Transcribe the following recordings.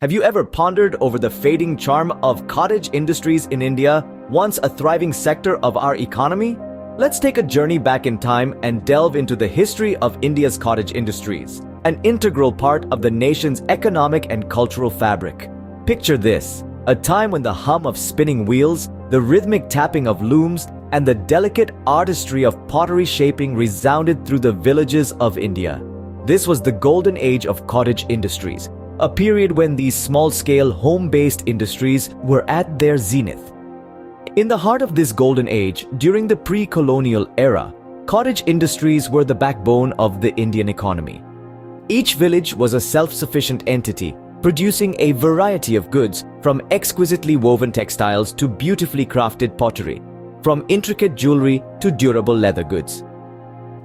Have you ever pondered over the fading charm of cottage industries in India, once a thriving sector of our economy? Let's take a journey back in time and delve into the history of India's cottage industries, an integral part of the nation's economic and cultural fabric. Picture this, a time when the hum of spinning wheels, the rhythmic tapping of looms, and the delicate artistry of pottery shaping resounded through the villages of India. This was the golden age of cottage industries, a period when these small-scale, home-based industries were at their zenith. In the heart of this golden age, during the pre-colonial era, cottage industries were the backbone of the Indian economy. Each village was a self-sufficient entity, producing a variety of goods, from exquisitely woven textiles to beautifully crafted pottery, from intricate jewelry to durable leather goods.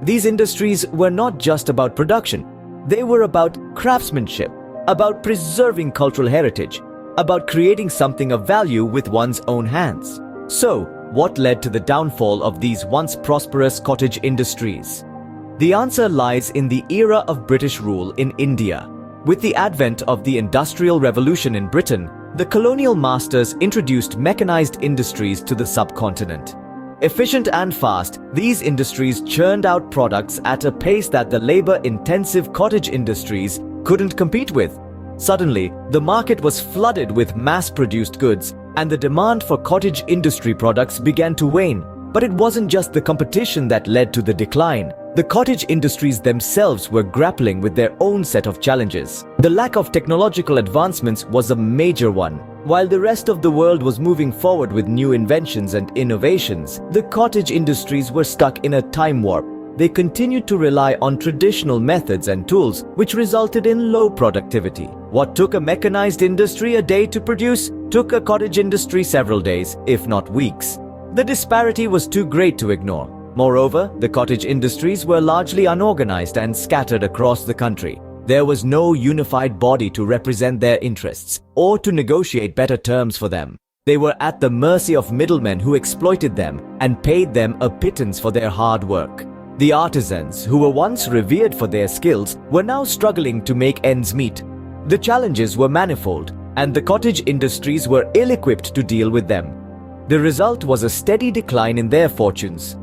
These industries were not just about production, they were about craftsmanship, about preserving cultural heritage, about creating something of value with one's own hands. So, what led to the downfall of these once prosperous cottage industries? The answer lies in the era of British rule in India. With the advent of the Industrial Revolution in Britain, the colonial masters introduced mechanized industries to the subcontinent. Efficient and fast, these industries churned out products at a pace that the labor-intensive cottage industries couldn't compete with. Suddenly, the market was flooded with mass-produced goods, and the demand for cottage industry products began to wane. But it wasn't just the competition that led to the decline. The cottage industries themselves were grappling with their own set of challenges. The lack of technological advancements was a major one. While the rest of the world was moving forward with new inventions and innovations, the cottage industries were stuck in a time warp. They continued to rely on traditional methods and tools, which resulted in low productivity. What took a mechanized industry a day to produce took a cottage industry several days, if not weeks. The disparity was too great to ignore. Moreover, the cottage industries were largely unorganized and scattered across the country. There was no unified body to represent their interests or to negotiate better terms for them. They were at the mercy of middlemen who exploited them and paid them a pittance for their hard work. The artisans, who were once revered for their skills, were now struggling to make ends meet. The challenges were manifold, and the cottage industries were ill-equipped to deal with them. The result was a steady decline in their fortunes.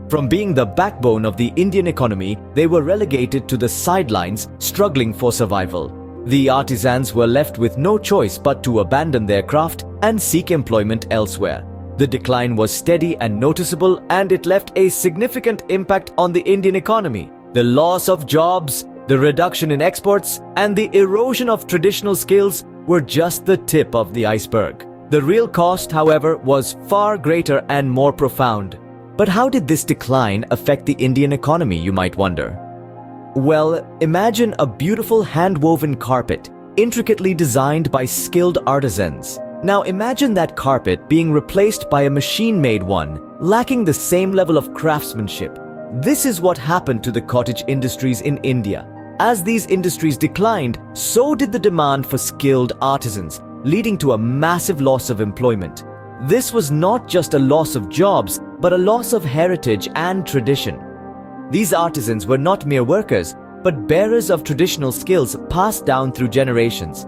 From being the backbone of the Indian economy, they were relegated to the sidelines, struggling for survival. The artisans were left with no choice but to abandon their craft and seek employment elsewhere. The decline was steady and noticeable, and it left a significant impact on the Indian economy. The loss of jobs, the reduction in exports, and the erosion of traditional skills were just the tip of the iceberg. The real cost, however, was far greater and more profound. But how did this decline affect the Indian economy, you might wonder? Well, imagine a beautiful hand-woven carpet, intricately designed by skilled artisans. Now imagine that carpet being replaced by a machine-made one, lacking the same level of craftsmanship. This is what happened to the cottage industries in India. As these industries declined, so did the demand for skilled artisans, leading to a massive loss of employment. This was not just a loss of jobs, but a loss of heritage and tradition. These artisans were not mere workers, but bearers of traditional skills passed down through generations.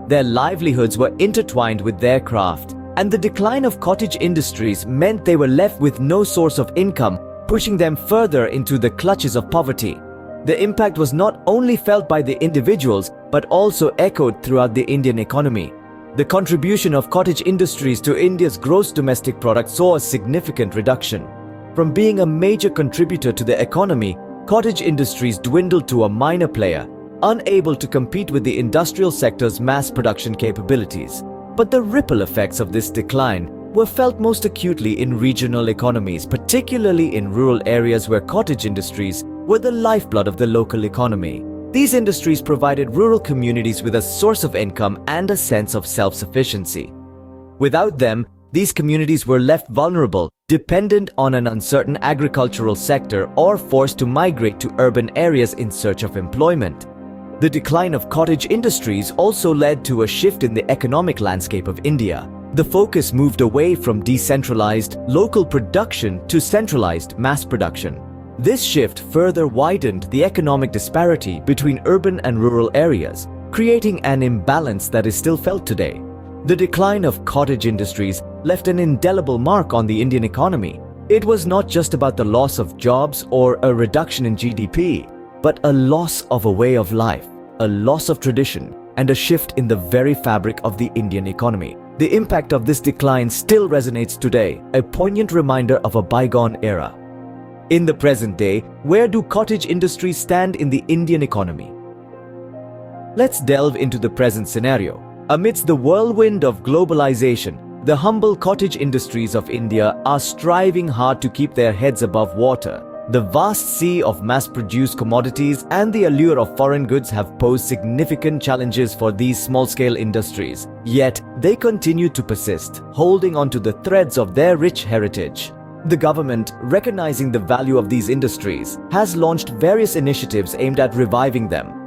Their livelihoods were intertwined with their craft, and the decline of cottage industries meant they were left with no source of income, pushing them further into the clutches of poverty. The impact was not only felt by the individuals, but also echoed throughout the Indian economy. The contribution of cottage industries to India's gross domestic product saw a significant reduction. From being a major contributor to the economy, cottage industries dwindled to a minor player, unable to compete with the industrial sector's mass production capabilities. But the ripple effects of this decline were felt most acutely in regional economies, particularly in rural areas where cottage industries were the lifeblood of the local economy. These industries provided rural communities with a source of income and a sense of self-sufficiency. Without them, these communities were left vulnerable, dependent on an uncertain agricultural sector, or forced to migrate to urban areas in search of employment. The decline of cottage industries also led to a shift in the economic landscape of India. The focus moved away from decentralized, local production to centralized mass production. This shift further widened the economic disparity between urban and rural areas. creating an imbalance that is still felt today. The decline of cottage industries left an indelible mark on the Indian economy. It was not just about the loss of jobs or a reduction in GDP, but a loss of a way of life, a loss of tradition, and a shift in the very fabric of the Indian economy. The impact of this decline still resonates today, a poignant reminder of a bygone era. In the present day, where do cottage industries stand in the Indian economy? Let's delve into the present scenario. Amidst the whirlwind of globalization, the humble cottage industries of India are striving hard to keep their heads above water. The vast sea of mass-produced commodities and the allure of foreign goods have posed significant challenges for these small-scale industries. Yet, they continue to persist, holding on to the threads of their rich heritage. The government, recognizing the value of these industries, has launched various initiatives aimed at reviving them.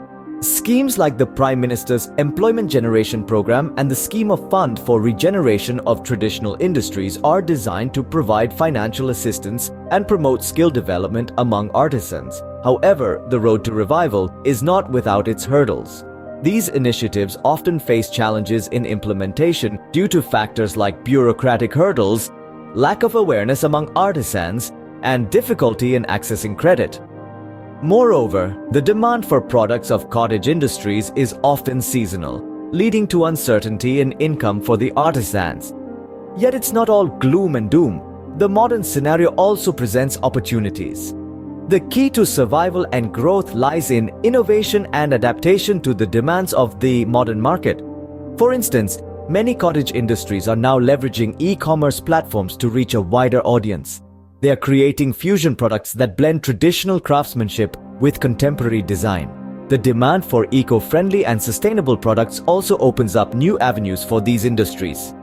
Schemes like the Prime Minister's Employment Generation Program and the Scheme of Fund for Regeneration of Traditional Industries are designed to provide financial assistance and promote skill development among artisans. However, the road to revival is not without its hurdles. These initiatives often face challenges in implementation due to factors like bureaucratic hurdles, lack of awareness among artisans, and difficulty in accessing credit. Moreover, the demand for products of cottage industries is often seasonal, leading to uncertainty in income for the artisans. Yet it's not all gloom and doom. The modern scenario also presents opportunities. The key to survival and growth lies in innovation and adaptation to the demands of the modern market. For instance, many cottage industries are now leveraging e-commerce platforms to reach a wider audience. They are creating fusion products that blend traditional craftsmanship with contemporary design. The demand for eco-friendly and sustainable products also opens up new avenues for these industries.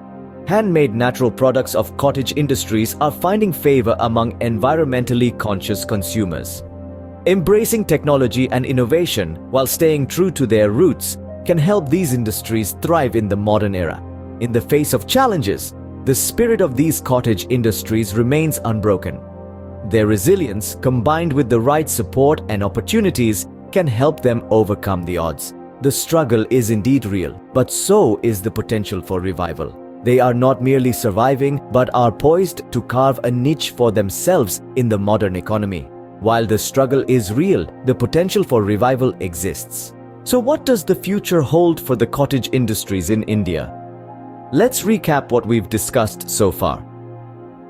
Handmade natural products of cottage industries are finding favor among environmentally conscious consumers. Embracing technology and innovation while staying true to their roots can help these industries thrive in the modern era. In the face of challenges, the spirit of these cottage industries remains unbroken. Their resilience, combined with the right support and opportunities, can help them overcome the odds. The struggle is indeed real, but so is the potential for revival. They are not merely surviving, but are poised to carve a niche for themselves in the modern economy. While the struggle is real, the potential for revival exists. So what does the future hold for the cottage industries in India? Let's recap what we've discussed so far.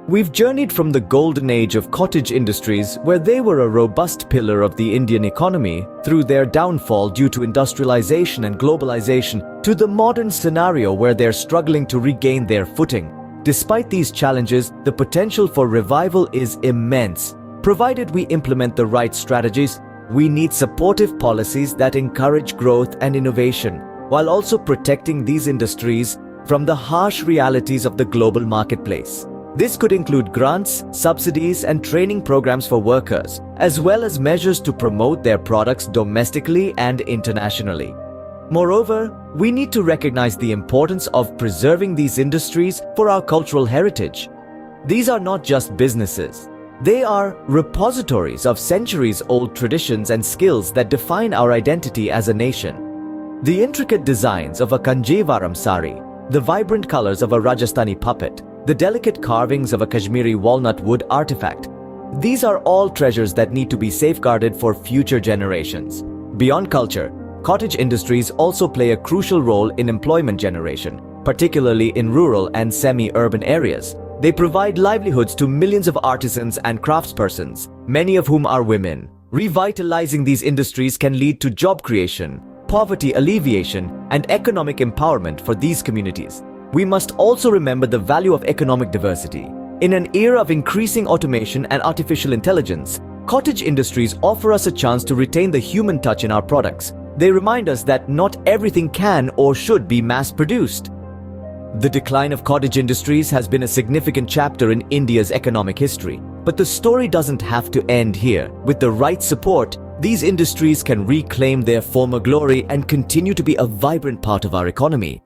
We've journeyed from the golden age of cottage industries, where they were a robust pillar of the Indian economy, through their downfall due to industrialization and globalization, to the modern scenario where they're struggling to regain their footing. Despite these challenges, the potential for revival is immense. Provided we implement the right strategies, we need supportive policies that encourage growth and innovation, while also protecting these industries from the harsh realities of the global marketplace. This could include grants, subsidies, and training programs for workers, as well as measures to promote their products domestically and internationally. Moreover, we need to recognize the importance of preserving these industries for our cultural heritage. These are not just businesses. They are repositories of centuries-old traditions and skills that define our identity as a nation. The intricate designs of a Kanjivaram sari, the vibrant colors of a Rajasthani puppet, the delicate carvings of a Kashmiri walnut wood artifact. These are all treasures that need to be safeguarded for future generations. Beyond culture, cottage industries also play a crucial role in employment generation, particularly in rural and semi-urban areas. They provide livelihoods to millions of artisans and craftspersons, many of whom are women. Revitalizing these industries can lead to job creation, poverty alleviation, and economic empowerment for these communities. We must also remember the value of economic diversity. In an era of increasing automation and artificial intelligence, cottage industries offer us a chance to retain the human touch in our products. They remind us that not everything can or should be mass-produced. The decline of cottage industries has been a significant chapter in India's economic history. But the story doesn't have to end here. With the right support, these industries can reclaim their former glory and continue to be a vibrant part of our economy.